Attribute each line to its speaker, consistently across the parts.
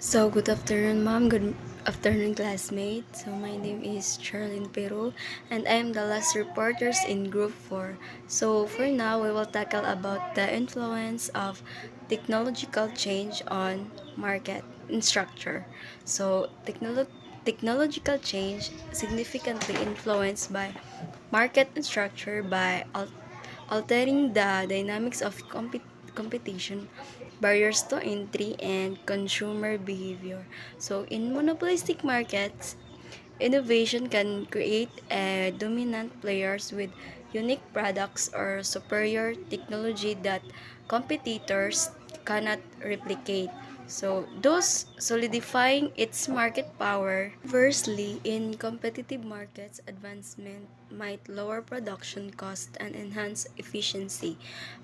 Speaker 1: So, good afternoon, ma'am. Good afternoon, classmate. So, my name is Charlene Peru, and I am the last reporters in Group 4. So, for now, we will tackle about the influence of technological change on market and structure. So, technological change significantly influenced by market and structure by altering the dynamics of competition, barriers to entry, and consumer behavior. So, in monopolistic markets, innovation can create dominant players with unique products or superior technology that competitors cannot replicate. So, thus solidifying its market power. Conversely, in competitive markets, advancement might lower production cost and enhance efficiency,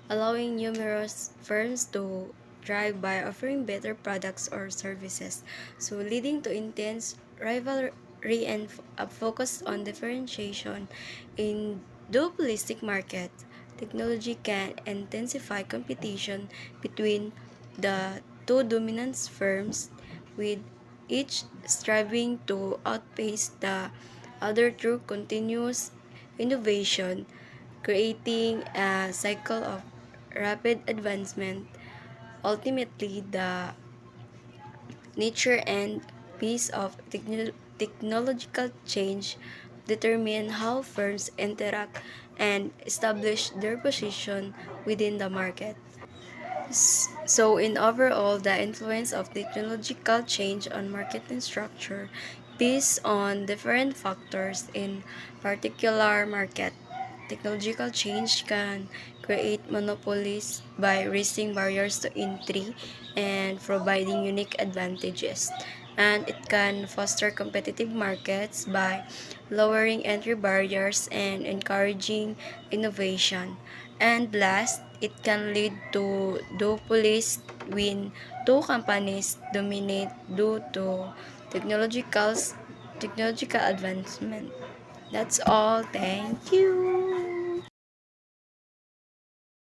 Speaker 1: allowing numerous firms to thrive by offering better products or services, so leading to intense rivalry and a focus on differentiation. In duopolistic market, technology can intensify competition between the two dominant firms, with each striving to outpace the other through continuous innovation, creating a cycle of rapid advancement. Ultimately, the nature and pace of technological change determine how firms interact and establish their position within the market. So, in overall, the influence of technological change on marketing structure based on different factors in particular market. Technological change can create monopolies by raising barriers to entry and providing unique advantages. And it can foster competitive markets by lowering entry barriers and encouraging innovation. And last, it can lead to duopolies when two companies dominate due to technological technological advancement. That's all. Thank you.